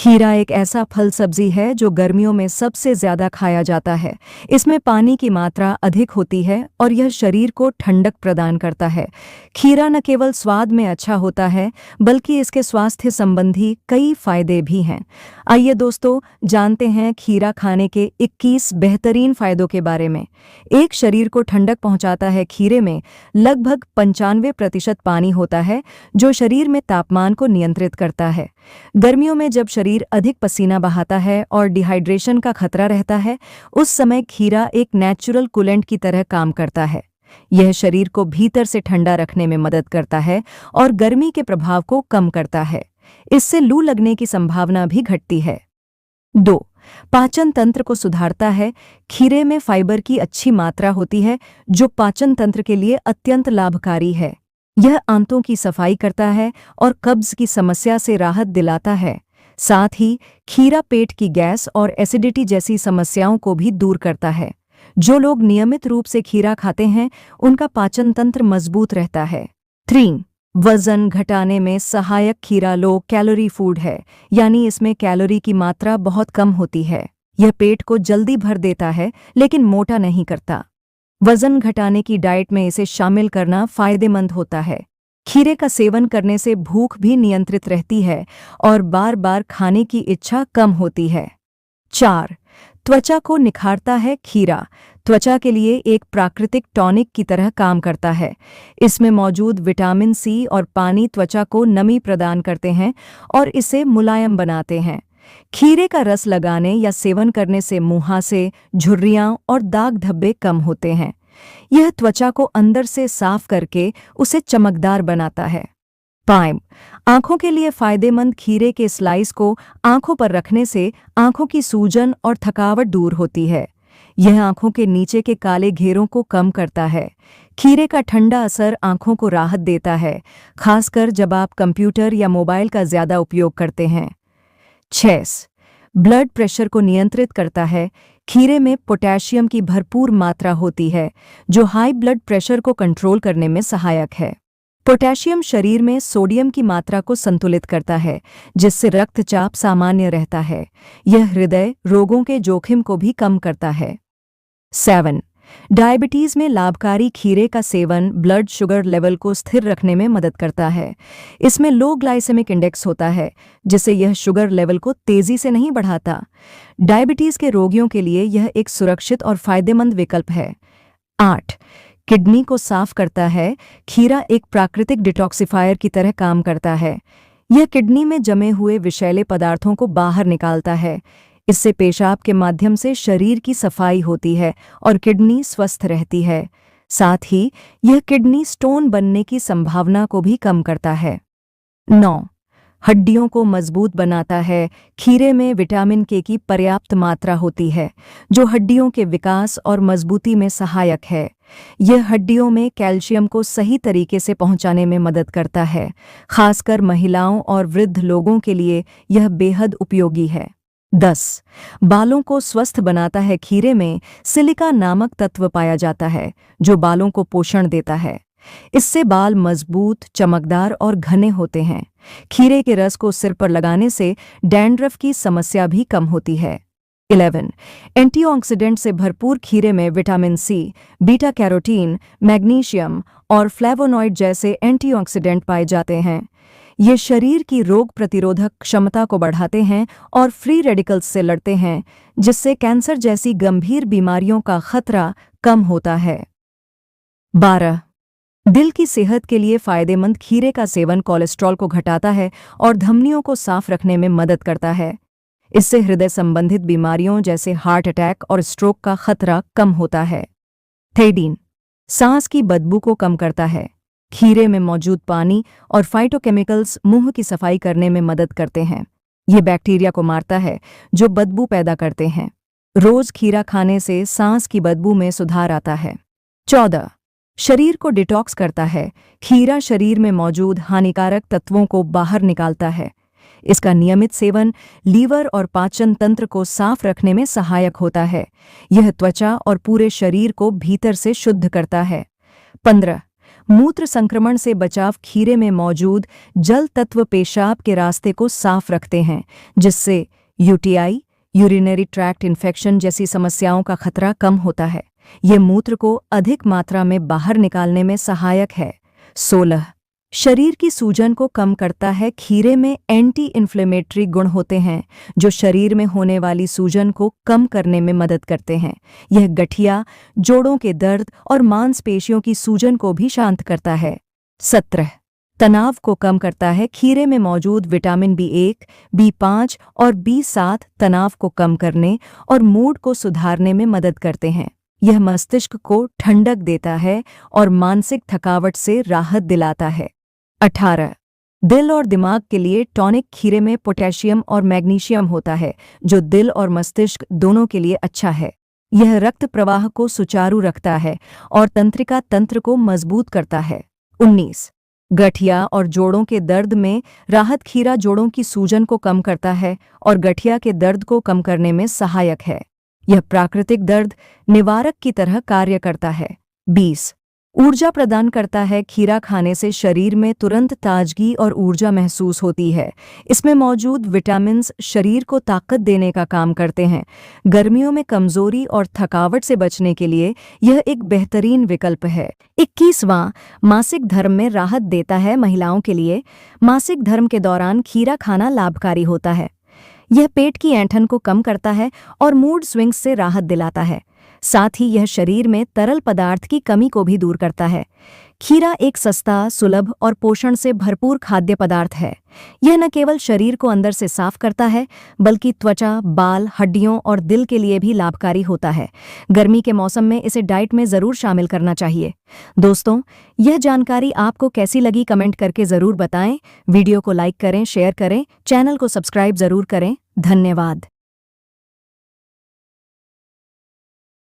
खीरा एक ऐसा फल सब्जी है जो गर्मियों में सबसे ज्यादा खाया जाता है। इसमें पानी की मात्रा अधिक होती है और यह शरीर को ठंडक प्रदान करता है। खीरा न केवल स्वाद में अच्छा होता है, बल्कि इसके स्वास्थ्य संबंधी कई फायदे भी हैं। आइए दोस्तों, जानते हैं खीरा खाने के 21 बेहतरीन फायदों के बारे में। एक, शरीर को ठंडक पहुंचाता है। खीरे में लगभग 95% पानी होता है, जो शरीर में तापमान को नियंत्रित करता है। गर्मियों में जब शरीर अधिक पसीना बहाता है और डिहाइड्रेशन का खतरा रहता है, उस समय खीरा एक नेचुरल कूलेंट की तरह काम करता है। यह शरीर को भीतर से ठंडा रखने में मदद करता है और गर्मी के प्रभाव को कम करता है। इससे लू लगने की संभावना भी घटती है। 2, पाचन तंत्र को सुधारता है। खीरे में फाइबर की अच्छी मात्रा होती है, जो पाचन तंत्र के लिए अत्यंत लाभकारी है। यह आंतों की सफाई करता है और कब्ज की समस्या से राहत दिलाता है। साथ ही खीरा पेट की गैस और एसिडिटी जैसी समस्याओं को भी दूर करता है। जो लोग नियमित रूप से खीरा खाते हैं, उनका पाचन तंत्र मजबूत रहता है। 3, वजन घटाने में सहायक। खीरा लो कैलोरी फूड है, यानी इसमें कैलोरी की मात्रा बहुत कम होती है। यह पेट को जल्दी भर देता है, लेकिन मोटा नहीं करता। वजन घटाने की डाइट में इसे शामिल करना फायदेमंद होता है। खीरे का सेवन करने से भूख भी नियंत्रित रहती है और बार बार खाने की इच्छा कम होती है। 4, त्वचा को निखारता है। खीरा त्वचा के लिए एक प्राकृतिक टॉनिक की तरह काम करता है। इसमें मौजूद विटामिन सी और पानी त्वचा को नमी प्रदान करते हैं और इसे मुलायम बनाते हैं। खीरे का रस लगाने या सेवन करने से मुहासे, झुर्रियां और दाग धब्बे कम होते हैं। यह त्वचा को अंदर से साफ करके उसे चमकदार बनाता है। 5, आंखों के लिए फायदेमंद। खीरे के स्लाइस को आंखों पर रखने से आंखों की सूजन और थकावट दूर होती है। यह आंखों के नीचे के काले घेरों को कम करता है। खीरे का ठंडा असर आंखों को राहत देता है, खासकर जब आप कंप्यूटर या मोबाइल का ज्यादा उपयोग करते हैं। 6, ब्लड प्रेशर को नियंत्रित करता है। खीरे में पोटेशियम की भरपूर मात्रा होती है, जो हाई ब्लड प्रेशर को कंट्रोल करने में सहायक है। पोटेशियम शरीर में सोडियम की मात्रा को संतुलित करता है, जिससे रक्तचाप सामान्य रहता है। यह हृदय रोगों के जोखिम को भी कम करता है। 7, डायबिटीज में लाभकारी। खीरे का सेवन ब्लड शुगर लेवल को स्थिर रखने में मदद करता है। इसमें लो ग्लाइसेमिक इंडेक्स होता है, जिससे यह शुगर लेवल को तेजी से नहीं बढ़ाता। डायबिटीज के रोगियों के लिए यह एक सुरक्षित और फायदेमंद विकल्प है। 8, किडनी को साफ करता है। खीरा एक प्राकृतिक डिटॉक्सिफायर की तरह काम करता है। यह किडनी में जमे हुए विषैले पदार्थों को बाहर निकालता है। इससे पेशाब के माध्यम से शरीर की सफाई होती है और किडनी स्वस्थ रहती है। साथ ही यह किडनी स्टोन बनने की संभावना को भी कम करता है। 9, हड्डियों को मजबूत बनाता है। खीरे में विटामिन के की पर्याप्त मात्रा होती है, जो हड्डियों के विकास और मजबूती में सहायक है। यह हड्डियों में कैल्शियम को सही तरीके से पहुंचाने में मदद करता है। खासकर महिलाओं और वृद्ध लोगों के लिए यह बेहद उपयोगी है। 10, बालों को स्वस्थ बनाता है। खीरे में सिलिका नामक तत्व पाया जाता है, जो बालों को पोषण देता है। इससे बाल मजबूत, चमकदार और घने होते हैं। खीरे के रस को सिर पर लगाने से डैंड्रफ की समस्या भी कम होती है। 11, एंटीऑक्सीडेंट से भरपूर। खीरे में vitamin C, beta carotene, magnesium और फ्लेवोनॉइड जैसे एंटीऑक्सीडेंट पाए जाते हैं। ये शरीर की रोग प्रतिरोधक क्षमता को बढ़ाते हैं और फ्री रेडिकल्स से लड़ते हैं, जिससे कैंसर जैसी गंभीर बीमारियों का खतरा कम होता है। 12, दिल की सेहत के लिए फायदेमंद। खीरे का सेवन कोलेस्ट्रॉल को घटाता है और धमनियों को साफ रखने में मदद करता है। इससे हृदय संबंधित बीमारियों जैसे हार्ट अटैक और स्ट्रोक का खतरा कम होता है। 13, सांस की बदबू को कम करता है। खीरे में मौजूद पानी और फाइटोकेमिकल्स मुंह की सफाई करने में मदद करते हैं। ये बैक्टीरिया को मारता है, जो बदबू पैदा करते हैं। रोज खीरा खाने से सांस की बदबू में सुधार आता है। 14, शरीर को डिटॉक्स करता है। खीरा शरीर में मौजूद हानिकारक तत्वों को बाहर निकालता है। इसका नियमित सेवन लीवर और पाचन तंत्र को साफ रखने में सहायक होता है। यह त्वचा और पूरे शरीर को भीतर से शुद्ध करता है। 15, मूत्र संक्रमण से बचाव खीरे में मौजूद जल तत्व पेशाब के रास्ते को साफ रखते हैं, जिससे यूटीआई, यूरिनरी ट्रैक्ट इन्फेक्शन जैसी समस्याओं का खतरा कम होता है। यह मूत्र को अधिक मात्रा में बाहर निकालने में सहायक है। 16. शरीर की सूजन को कम करता है। खीरे में एंटी इन्फ्लेमेटरी गुण होते हैं जो शरीर में होने वाली सूजन को कम करने में मदद करते हैं। यह गठिया, जोड़ों के दर्द और मांसपेशियों की सूजन को भी शांत करता है। 17. तनाव को कम करता है। खीरे में मौजूद विटामिन B1, B5 और B7 तनाव को कम करने और मूड को सुधारने में मदद करते हैं। यह मस्तिष्क को ठंडक देता है और मानसिक थकावट से राहत दिलाता है। 18. दिल और दिमाग के लिए टॉनिक। खीरे में पोटेशियम और मैग्नीशियम होता है जो दिल और मस्तिष्क दोनों के लिए अच्छा है। यह रक्त प्रवाह को सुचारू रखता है और तंत्रिका तंत्र को मजबूत करता है। 19. गठिया और जोड़ों के दर्द में राहत। खीरा जोड़ों की सूजन को कम करता है और गठिया के दर्द को कम करने में सहायक है। यह प्राकृतिक दर्द निवारक की तरह कार्य करता है। 20. ऊर्जा प्रदान करता है। खीरा खाने से शरीर में तुरंत ताजगी और ऊर्जा महसूस होती है। इसमें मौजूद विटामिन्स शरीर को ताकत देने का काम करते हैं। गर्मियों में कमजोरी और थकावट से बचने के लिए यह एक बेहतरीन विकल्प है। 21वां, मासिक धर्म में राहत देता है। महिलाओं के लिए मासिक धर्म के दौरान खीरा खाना लाभकारी होता है। यह पेट की ऐंठन को कम करता है और मूड स्विंग्स से राहत दिलाता है। साथ ही यह शरीर में तरल पदार्थ की कमी को भी दूर करता है। खीरा एक सस्ता, सुलभ और पोषण से भरपूर खाद्य पदार्थ है। यह न केवल शरीर को अंदर से साफ करता है, बल्कि त्वचा, बाल, हड्डियों और दिल के लिए भी लाभकारी होता है। गर्मी के मौसम में इसे डाइट में ज़रूर शामिल करना चाहिए। दोस्तों, यह जानकारी आपको कैसी लगी कमेंट करके ज़रूर बताएं। वीडियो को लाइक करें, शेयर करें, चैनल को सब्सक्राइब ज़रूर करें। धन्यवाद।